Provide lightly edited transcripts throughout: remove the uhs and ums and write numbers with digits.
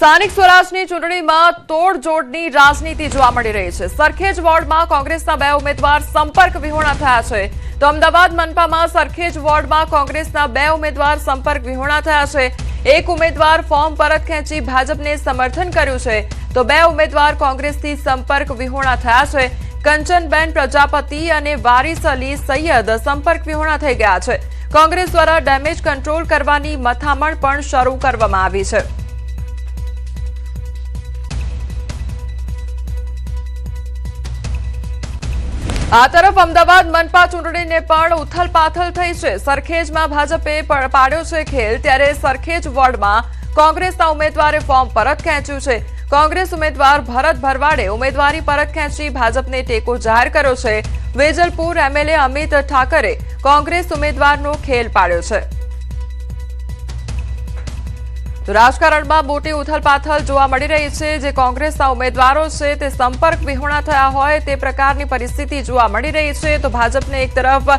સ્થાનિક સ્વરાજની ચૂંટણીમાં તોડજોડની રાજનીતિ જોવા મળી રહી છે। સરખેજ વોર્ડમાં કોંગ્રેસના બે ઉમેદવાર સંપર્ક વિહોણા થયા છે, તો અમદાવાદ મનપામાં સરખેજ વોર્ડમાં કોંગ્રેસના બે ઉમેદવાર સંપર્ક વિહોણા થયા છે। એક ઉમેદવાર ફોર્મ પરત ખેંચી ભાજપને સમર્થન કર્યું છે, તો બે ઉમેદવાર કોંગ્રેસથી સંપર્ક વિહોણા થયા છે। કંચનબેન પ્રજાપતિ અને વારિસ અલી સૈયદ સંપર્ક વિહોણા થઈ ગયા છે। કોંગ્રેસ દ્વારા ડેમેજ કંટ્રોલ કરવાની મથામણ પણ શરૂ કરવામાં આવી છે। આ તરફ અમદાવાદ મનપા ચૂંટણીને પણ ઉથલપાથલ થઈ છે। સરખેજમાં ભાજપે પાડ્યો છે ખેલ, ત્યારે સરખેજ વોર્ડમાં કોંગ્રેસના ઉમેદવારે ફોર્મ પરત ખેંચ્યું છે। કોંગ્રેસ ઉમેદવાર ભરત ભરવાડે ઉમેદવારી પરત ખેંચી ભાજપને ટેકો જાહેર કર્યો છે। વેજલપુર એમએલએ અમિત ઠાકરે કોંગ્રેસ ઉમેદવારનો ખેલ પાડ્યો છે। તો રાજકારણમાં મોટી ઉથલપાથલ જોવા મળી રહી છે। જે કોંગ્રેસના ઉમેદવારો છે તે સંપર્ક વિહોણા થયા હોય તે પ્રકારની પરિસ્થિતિ જોવા મળી રહી છે। તો ભાજપને એક તરફ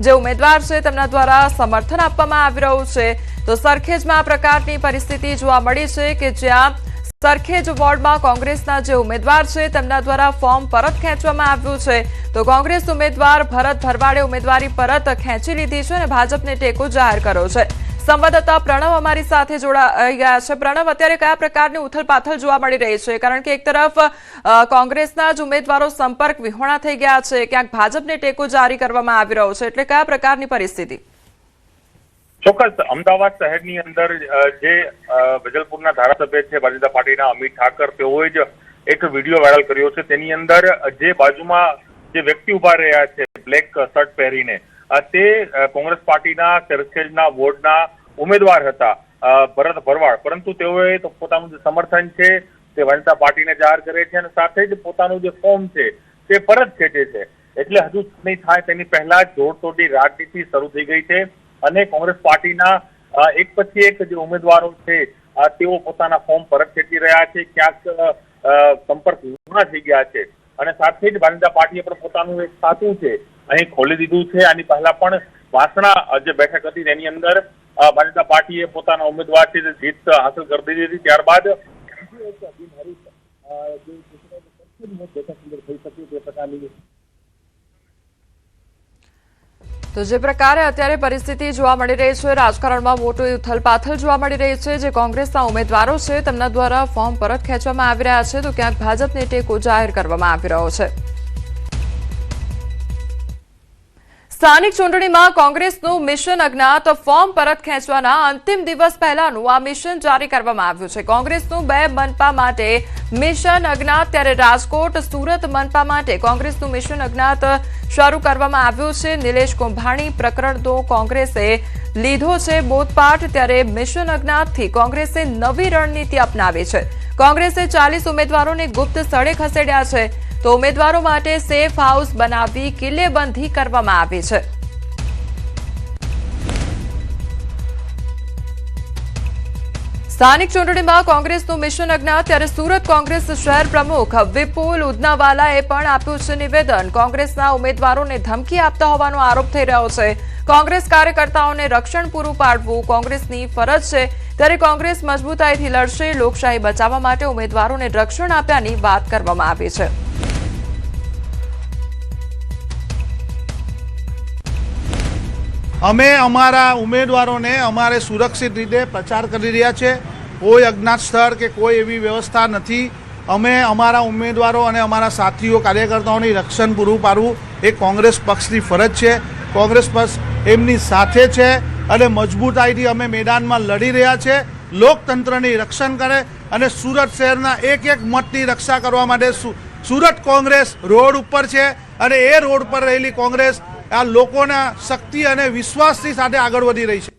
જે ઉમેદવાર છે તેમના દ્વારા સમર્થન આપવામાં આવી રહ્યું છે, તો સરખેજમાં આ પ્રકારની પરિસ્થિતિ જોવા મળી છે કે જ્યાં સરખેજ વોર્ડમાં કોંગ્રેસના જે ઉમેદવાર છે તેમના દ્વારા ફોર્મ પરત ખેંચવામાં આવ્યું છે, તો કોંગ્રેસ ઉમેદવાર ભરત ભરવાડે ઉમેદવારી પરત ખેંચી લીધી છે અને ભાજપને ટેકો જાહેર કર્યો છે। સંવાદદાતા પ્રણવ અમારી સાથે જોડાઈ ગયા છે। પ્રણવ, અત્યારે કયા પ્રકારની ઉથલપાથલ જોવા મળી રહી છે? કારણ કે એક તરફ કોંગ્રેસના જ ઉમેદવારો સંપર્ક વિહોણા થઈ ગયા છે, ક્યાંક ભાજપને ટેકો જારી કરવામાં આવી રહ્યો છે, એટલે કયા પ્રકારની પરિસ્થિતિ? ચોક્કસ અમદાવાદ શહેરની અંદર જે વેજલપુરના ધારાસભ્ય છે ભારતીય જનતા પાર્ટીના અમિત ઠાકર, તેઓએ જ એક વિડીયો વાયરલ કર્યો છે। તેની અંદર જે બાજુમાં જે વ્યક્તિ ઉભા રહ્યા છે બ્લેક શર્ટ પહેરીને, તે કોંગ્રેસ પાર્ટીના સરખેજના વોર્ડના ઉમેદવાર હતા ભરત ભરવાડ, પરંતુ તેઓએ પોતાનું જે સમર્થન છે તે જનતા પાર્ટીને જાહેર કરે છે અને સાથે જ પોતાનું જે ફોર્મ છે તે પરત ખેંચે છે। એટલે હજુ નહીં થાય તેની પહેલા જ જોડતોડની રાજનીતિ શરૂ થઈ ગઈ છે અને કોંગ્રેસ પાર્ટીના એક પછી એક જે ઉમેદવારો છે તેઓ પોતાના ફોર્મ પરત ખેંચી રહ્યા છે, ક્યાંક સંપર્ક વિહોણા થઈ ગયા છે અને સાથે જ ભારતીય પાર્ટીએ પણ પોતાનું એક ખાતું છે અહીં ખોલી દીધું છે। આની પહેલા પણ વાસણા જે બેઠક હતી તેની અંદર ભારતીય પાર્ટીએ પોતાના ઉમેદવાર છે જીત હાંસલ કરી દીધી હતી, ત્યારબાદ તો જે પ્રકારે અત્યારે પરિસ્થિતિ જોવા મળી રહી છે, રાજકારણમાં મોટી ઉથલપાથલ જોવા મળી રહી છે। જે કોંગ્રેસના ઉમેદવારો છે તેમના દ્વારા ફોર્મ પરત ખેંચવામાં આવી રહ્યા છે, તો ક્યાંક ભાજપને ટેકો જાહેર કરવામાં આવી રહ્યો છે। સ્થાનિક ચૂંટણીમાં કોંગ્રેસનું મિશન અજ્ઞાત ફોર્મ પરત ખેંચવાના અંતિમ દિવસ પહેલાનું આ મિશન જારી કરવામાં આવ્યું છે। કોંગ્રેસનું બે મનપા માટે મિશન અજ્ઞાત, ત્યારે રાજકોટ સુરત મનપા માટે કોંગ્રેસનું મિશન અજ્ઞાત શરૂ કરવામાં આવ્યું છે। નિલેશ કુંભાણી પ્રકરણનો કોંગ્રેસે લીધો છે બોધપાઠ, ત્યારે મિશન અજ્ઞાતથી કોંગ્રેસે નવી રણનીતિ અપનાવી છે। કોંગ્રેસે 40 ઉમેદવારોને ગુપ્ત સ્થળે ખસેડ્યા છે, તો ઉમેદવારો માટે સેફ હાઉસ બનાવી કિલ્લેબંધી કરવામાં આવી છે। સ્થાનિક ચૂંટણીમાં કોંગ્રેસનું મિશન અજ્ઞાત, ત્યારે સુરત કોંગ્રેસ શહેર પ્રમુખ વિપુલ ઉદનાવાલાએ પણ આપ્યું છે નિવેદન। કોંગ્રેસના ઉમેદવારોને ધમકી આપતા હોવાનો આરોપ થઈ રહ્યો છે। કોંગ્રેસ કાર્યકર્તાઓને રક્ષણ પૂરું પાડવું કોંગ્રેસની ફરજ છે, ત્યારે કોંગ્રેસ મજબૂતાઈથી લડશે। લોકશાહી બચાવવા માટે ઉમેદવારોને રક્ષણ આપ્યાની વાત કરવામાં આવી છે। અમે અમારા ઉમેદવારોને અમારે સુરક્ષિત રીતે પ્રચાર કરી રહ્યા છે। કોઈ અજ્ઞાત સ્થળ કે કોઈ એવી વ્યવસ્થા નથી। અમે અમારા ઉમેદવારો અને અમારા સાથીઓ કાર્યકર્તાઓની રક્ષણ પૂરું પાડવું એ કોંગ્રેસ પક્ષની ફરજ છે। કોંગ્રેસ પક્ષ એમની સાથે છે અને મજબૂતાઈથી અમે મેદાનમાં લડી રહ્યા છે। લોકતંત્રની રક્ષણ કરે અને સુરત શહેરના એક એક મતની રક્ષા કરવા માટે સુરત કોંગ્રેસ રોડ ઉપર છે અને એ રોડ પર રહેલી કોંગ્રેસ આ લોકોના શક્તિ અને વિશ્વાસની સાથે આગળ વધી રહી છે।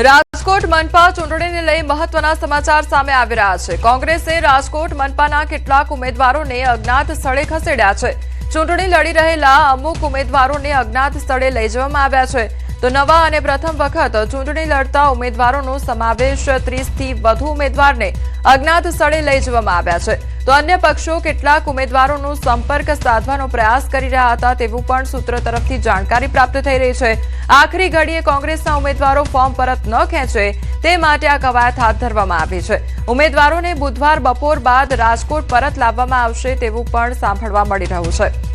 રાજકોટ મનપા ચૂંટણીને લઈ મહત્વના સમાચાર સામે આવી રહ્યા છે। કોંગ્રેસે રાજકોટ મનપાના કેટલાક ઉમેદવારોને અજ્ઞાત સ્થળે ખસેડ્યા છે। ચૂંટણી લડી રહેલા અમુક ઉમેદવારોને અજ્ઞાત સ્થળે લઈ જવામાં આવ્યા છે, તો નવા અને પ્રથમ વખત ચૂંટણી લડતા ઉમેદવારોનો સમાવેશ 30થી વધુ ઉમેદવારને અજ્ઞાત સ્થળે લઈ જવામાં આવ્યા છે તો અન્ય પક્ષો કેટલાક ઉમેદવારોનો સંપર્ક સાધવાનો પ્રયાસ કરી રહ્યા હતા તેવું પણ સૂત્રો તરફથી જાણકારી પ્રાપ્ત થઈ રહી છે આખરી ઘડીએ કોંગ્રેસના ઉમેદવારો ફોર્મ પરત ન ખેંચે તે માટે આ કવાયત હાથ ધરવામાં આવી છે ઉમેદવારોને બુધવાર બપોર બાદ રાજકોટ પરત લાવવામાં આવશે તેવું પણ સાંભળવા મળી રહ્યું છે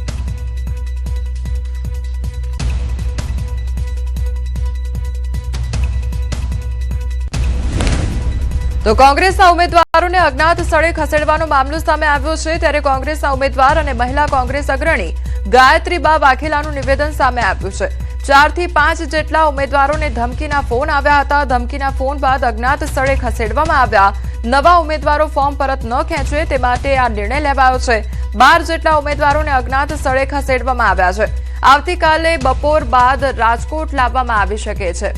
તો કોંગ્રેસના ઉમેદવારોને અજ્ઞાત સ્થળે ખસેડવાનો મામલો સામે આવ્યો છે ત્યારે કોંગ્રેસના ઉમેદવાર અને મહિલા કોંગ્રેસ અગ્રણી ગાયત્રીબા વાઘેલાનું નિવેદન સામે આવ્યું છે 4 થી 5 જેટલા ઉમેદવારોને ધમકીના ફોન આવ્યા હતા ધમકીના ફોન બાદ અજ્ઞાત સ્થળે ખસેડવામાં આવ્યા નવા ઉમેદવારો ફોર્મ પરત ન ખેંચે તે માટે આ નિર્ણય લેવાયો છે 12 જેટલા ઉમેદવારોને અજ્ઞાત સ્થળે ખસેડવામાં આવ્યા છે આવતીકાલે બપોર બાદ રાજકોટ લાવવામાં આવી શકે છે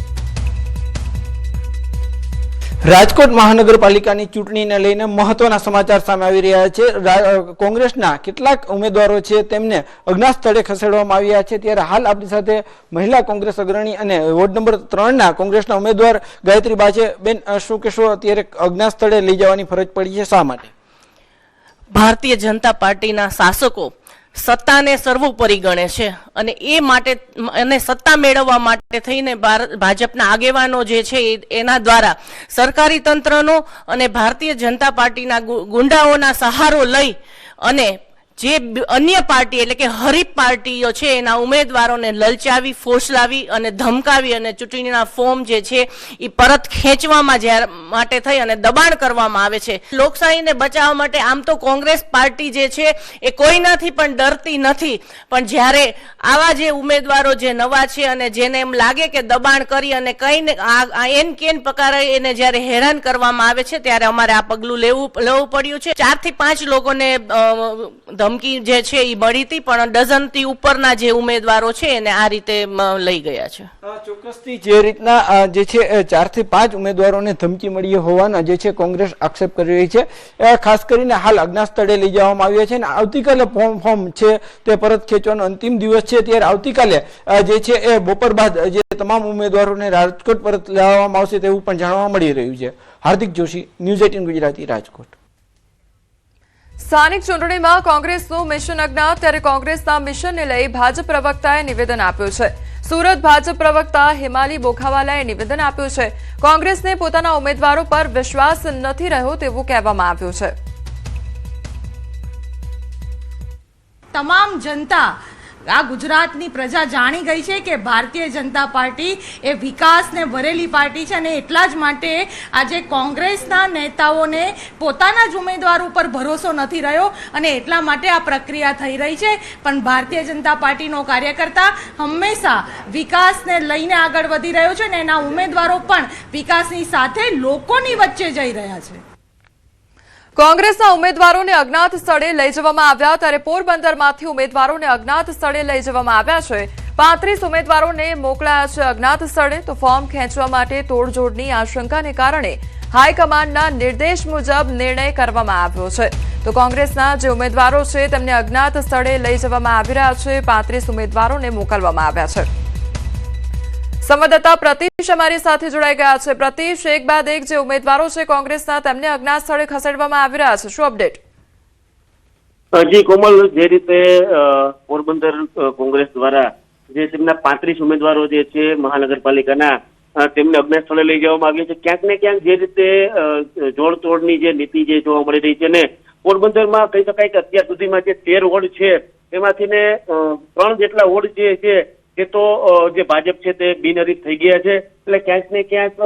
રાજકોટ મહાનગરપાલિકાની ચૂંટણીને લઈને મહત્વના સમાચાર સામે આવી રહ્યા છે કોંગ્રેસના કેટલાક ઉમેદવારો છે તેમને અજ્ઞાત સ્થળે ખસેડવામાં આવ્યા છે ત્યારે હાલ આપણી સાથે મહિલા કોંગ્રેસ અગ્રણી અને વોર્ડ નંબર 3 ના કોંગ્રેસના ઉમેદવાર ગાયત્રીબા છે બેન શું કહેશો અત્યારે અજ્ઞાત સ્થળે લઈ જવાની ફરજ પડી છે શા માટે ભારતીય જનતા પાર્ટીના શાસકો સત્તાને સર્વોપરી ગણે છે અને એ માટે અને સત્તા મેળવવા માટે થઈને ભાજપના આગેવાનો જે છે એના દ્વારા સરકારી તંત્રનો અને ભારતીય જનતા પાર્ટીના ગુંડાઓના સહારો લઈ અને જે અન્ય પાર્ટી એટલે કે હરીફ પાર્ટીઓ છે એના ઉમેદવારોને લલચાવી ફોસલાવી અને ધમકાવી અને ચૂંટણીના ફોર્મ જે છે એ પરત ખેંચવામાં માટે થઈ અને દબાણ કરવામાં આવે છે લોકશાહીને બચાવવા માટે આમ તો કોંગ્રેસ પાર્ટી જે છે એ કોઈનાથી પણ ડરતી નથી પણ જ્યારે આવા જે ઉમેદવારો જે નવા છે અને જેને એમ લાગે કે દબાણ કરી અને કઈને એન કેન પ્રકારે એને જ્યારે હેરાન કરવામાં આવે છે ત્યારે અમારે આ પગલું લેવું પડ્યું છે 4 થી 5 લોકોને ધમકી જે છે એ મળી હતી પણ ડઝનથી ઉપરના જે ઉમેદવારો છે એને આ રીતે લઈ ગયા છે ચોક્કસથી જે રીતના જે છે 4 થી 5 ઉમેદવારોને ધમકી મળી હોવાના જે છે કોંગ્રેસ આક્ષેપ કરી રહી છે ખાસ કરીને હાલ અજ્ઞાત સ્થળે લઈ જવામાં આવ્યા છે અને આવતીકાલે ફોર્મ છે તે પરત ખેંચવાનો અંતિમ દિવસ છે ત્યારે આવતીકાલે જે છે એ બપોર બાદ જે તમામ ઉમેદવારોને રાજકોટ પરત લાવવામાં આવશે તેવું પણ જાણવા મળી રહ્યું છે હાર્દિક જોશી ન્યૂઝ 18 ગુજરાતી રાજકોટ સ્થાનિક ચૂંટણીમાં કોંગ્રેસનું મિશન અજ્ઞાત ત્યારે કોંગ્રેસના મિશનને લઈ ભાજપ પ્રવક્તાએ નિવેદન આપ્યું છે સુરત ભાજપ પ્રવક્તા હિમાલી બોખાવાલાએ નિવેદન આપ્યું છે કોંગ્રેસને પોતાના ઉમેદવારો પર વિશ્વાસ નથી રહ્યો તેવું કહેવામાં આવ્યું છે તમામ જનતા આ ગુજરાતની પ્રજા જાણી ગઈ છે કે ભારતીય જનતા પાર્ટી એ વિકાસને ભરેલી પાર્ટી છે અને એટલા જ માટે આજે કોંગ્રેસના નેતાઓને પોતાના જ ઉમેદવાર ઉપર ભરોસો નથી રહ્યો અને એટલા માટે આ પ્રક્રિયા થઈ રહી છે પણ ભારતીય જનતા પાર્ટીનો કાર્યકર્તા હંમેશા વિકાસને લઈને આગળ વધી રહ્યો છે અને એના ઉમેદવારો પણ વિકાસની સાથે લોકોની વચ્ચે જઈ રહ્યા છે કોંગ્રેસના ઉમેદવારોને અજ્ઞાત સ્થળે લઈ જવામાં આવ્યા ત્યારે પોરબંદરમાંથી ઉમેદવારોને અજ્ઞાત સ્થળે લઈ જવામાં આવ્યા છે 35 ઉમેદવારોને મોકલાયા છે અજ્ઞાત સ્થળે તો ફોર્મ ખેંચવા માટે તોડજોડની આશંકાને કારણે હાઈકમાન્ડના નિર્દેશ મુજબ નિર્ણય કરવામાં આવ્યો છે તો કોંગ્રેસના જે ઉમેદવારો છે તેમને અજ્ઞાત સ્થળે લઈ જવામાં આવી રહ્યા છે 35 ઉમેદવારોને મોકલવામાં આવ્યા છે સંવાદદાતા પ્રતિશ અમારી સાથે જોડાઈ ગયા છે પ્રતિશ એક બાદ એક જે ઉમેદવારો છે કોંગ્રેસના તેમને અજ્ઞાત સ્થળે ખસેડવામાં આવી રહ્યા છે શું અપડેટ જી કોમલ જે રીતે પોરબંદર કોંગ્રેસ દ્વારા જે તેમના 35 ઉમેદવારો જે છે મહાનગરપાલિકાના તેમને અજ્ઞાત સ્થળે લઈ જવામાં આવ્યા છે ક્યાંક ને ક્યાંક જે રીતે જોડતોડની જે નીતિ જે જોવા મળી રહી છે ને પોરબંદરમાં કહી શકાય કે અત્યાર સુધીમાં જે 13 વોર્ડ છે તેમાંથી ને 3 જેટલા વોર્ડ જે છે એ તો જે ભાજપ છે તે બિનહરીફ થઈ ગયા છે એટલે ક્યાંક ને ક્યાંક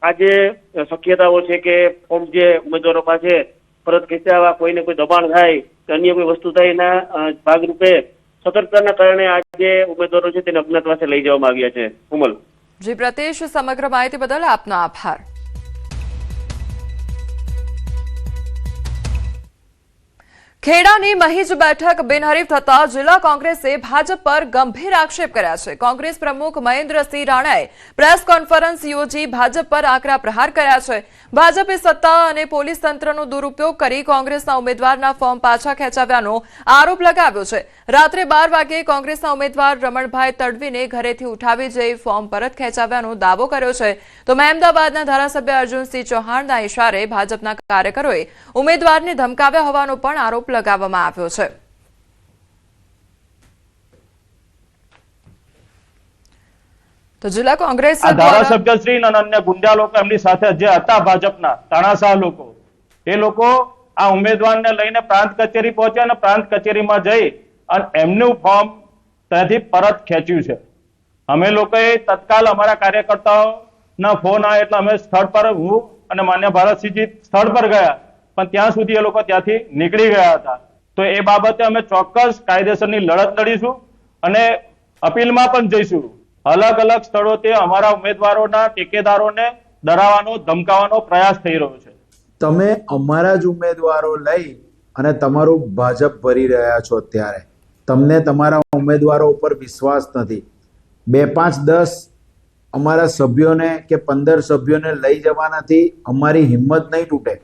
આજે શક્યતાઓ છે કે ફોર્મ જે ઉમેદવારો પાસે પરત ખેંચાવા કોઈને કોઈ દબાણ થાય કે અન્ય કોઈ વસ્તુ થાય એના ભાગરૂપે સતર્કતાના કારણે આજે ઉમેદવારો છે તેને અજ્ઞાતવાસે લઈ જવામાં આવ્યા છે કોમલ જી પ્રતિશ સમગ્ર માહિતી બદલ આપનો આભાર ખેડાની મહીજ બેઠક બિનહરીફ થતા જિલ્લા કોંગ્રેસે ભાજપ પર ગંભીર આક્ષેપ કર્યા છે. કોંગ્રેસ પ્રમુખ મહેન્દ્રસિંહ રાણાએ પ્રેસ કોન્ફરન્સ યોજી ભાજપ પર આકરા પ્રહાર કર્યા છે. ભાજપે સત્તા અને પોલીસ તંત્રનો દુરુપયોગ કરી કોંગ્રેસના ઉમેદવારના ફોર્મ પાછા ખેંચાવ્યાનો આરોપ લગાવ્યો છે. રાત્રે 12 વાગે કોંગ્રેસના ઉમેદવાર રમણભાઈ તડવીને ઘરેથી ઉઠાવી જઈ ફોર્મ પરત ખેંચાવ્યાનો દાવો કર્યો છે. તો મહેમદાબાદના ધારાસભ્ય અર્જુનસિંહ ચૌહાણના ઇશારે ભાજપના કાર્યકરોએ ઉમેદવારને ધમકાવ્યા હોવાનો પણ આરોપ લગાવવામાં આવ્યો છે. તો જિલ્લા કોંગ્રેસ ધારાસભ્યશ્રી અને અન્ય ગુંડા લોકો એમની સાથે જે હતા ભાજપના તાનાશાહ લોકો, એ લોકો આ ઉમેદવારને લઈને પ્રાંત કચેરી પહોંચ્યા અને પ્રાંત કચેરીમાં જઈ અને એમનું ફોર્મ ત્યાંથી પરત ખેંચ્યું છે. અમે લોકોએ તત્કાલ અમારા કાર્યકર્તાઓના ફોન આવ્યા એટલે અમે સ્થળ પર, હું અને માન્ય ભારતસિંહજી સ્થળ પર ગયા, પણ ત્યાં સુધી એ લોકો ત્યાંથી નીકળી ગયા હતા. તો એ બાબતે અમે ચોક્કસ કાયદેસરની લડત લડીશું અને અપીલમાં પણ જઈશું. અલગ અલગ સ્થળોથી અમારા ઉમેદવારોના ટેકેદારોને ડરાવવાનો, ધમકાવવાનો પ્રયાસ થઈ રહ્યો છે. તમે અમારા જ ઉમેદવારો લઈ અને તમારું ભાજપ ભરી રહ્યા છો, ત્યારે તમને તમારા ઉમેદવારો ઉપર વિશ્વાસ નથી. 2, 5, 10 અમારા સભ્યોને કે 15 સભ્યોને લઈ જવાનાથી અમારી હિંમત નહીં તૂટે.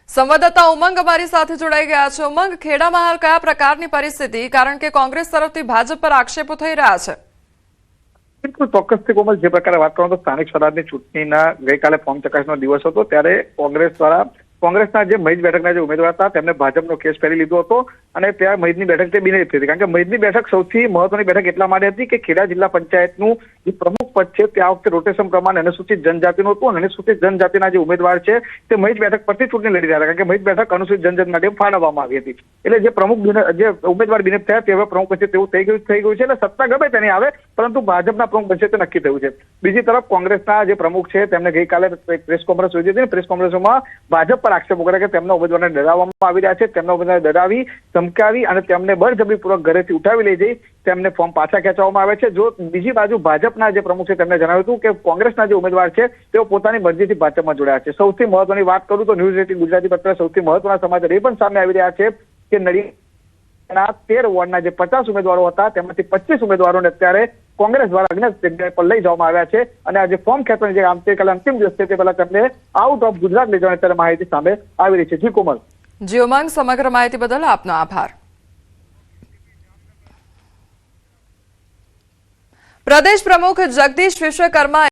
સંવાદદાતા ઉમંગ અમારી સાથે જોડાઈ ગયા છે. ઉમંગ, ખેડામાં હાલ કયા પ્રકારની પરિસ્થિતિ, કારણ કે કોંગ્રેસ તરફથી ભાજપ પર આક્ષેપો થઈ રહ્યા છે? બિલકુલ ચોક્કસથી કોમલ, જે પ્રકારે વાત કરો તો સ્થાનિક સ્વરાજની ચૂંટણીના ગઈકાલે ફોર્મ ચકાસણીનો દિવસ હતો, ત્યારે કોંગ્રેસ દ્વારા કોંગ્રેસના જે મહીજ બેઠકના જે ઉમેદવાર હતા તેમને ભાજપનો કેસ પહેરી લીધો હતો અને ત્યાં મહીજની બેઠક તે બિનહરીફ થઈ હતી. કારણ કે મહીજની બેઠક સૌથી મહત્વની બેઠક એટલા માટે હતી કે ખેડા જિલ્લા પંચાયતનું જે પ્રમુખ પદ છે તે આ વખતે રોટેશન પ્રમાણે અનુસૂચિત જનજાતિનું હતું અને અનુસૂચિત જનજાતિના જે ઉમેદવાર છે તે મહીજ બેઠક પરથી ચૂંટણી લડી રહ્યા હતા. કારણ કે મહીજ બેઠક અનુસૂચિત જનજાતિ માટે ફાળવવામાં આવી હતી. એટલે જે પ્રમુખ જે ઉમેદવાર બિનહરીફ થયા તે હવે પ્રમુખ બનશે તેવું થઈ ગયું છે. એટલે સત્તા ગમે તેની આવે, પરંતુ ભાજપના પ્રમુખ બનશે તે નક્કી થયું છે. બીજી તરફ કોંગ્રેસના જે પ્રમુખ છે તેમને ગઈકાલે પ્રેસ કોન્ફરન્સ યોજી હતી. પ્રેસ કોન્ફરન્સમાં ભાજપ પર આક્ષેપો કર્યા કે તેમના ઉમેદવારને ડરાવવામાં આવી રહ્યા છે, તેમના ઉમેદવારને ડરાવી, ધમકાવી અને તેમને બળજબરીપૂર્વક ઘરેથી ઉઠાવી લઈ જઈ તેમને ફોર્મ પાછા ખેંચવામાં આવે છે. જો બીજી બાજુ ભાજપના જે પ્રમુખ છે તેમને જણાવ્યું હતું કે કોંગ્રેસના જે ઉમેદવાર છે તેઓ પોતાની મરજીથી ભાજપમાં જોડાયા છે. સૌથી મહત્વની વાત કરું તો ન્યૂઝ 18 ગુજરાતી પત્ર સૌથી મહત્વના સમાચાર એ પણ સામે આવી રહ્યા છે કે નડિયાદના 13 વોર્ડના જે 50 ઉમેદવારો હતા તેમાંથી 25 ઉમેદવારોને અત્યારે કોંગ્રેસ દ્વારા અજ્ઞાત જગ્યાએ પર લઈ જવામાં આવ્યા છે અને આ જે ફોર્મ ખેંચવાની જે આવતીકાલે અંતિમ દિવસ છે તે પહેલા તેમને આઉટ ઓફ ગુજરાત લઈ જવાની અત્યારે માહિતી સામે આવી રહી છે. જી કોમલ. જી ઉમંગ, સમગ્ર માહિતી બદલ આપનો આભાર. પ્રદેશ પ્રમુખ જગદીશ વિશ્વકર્મા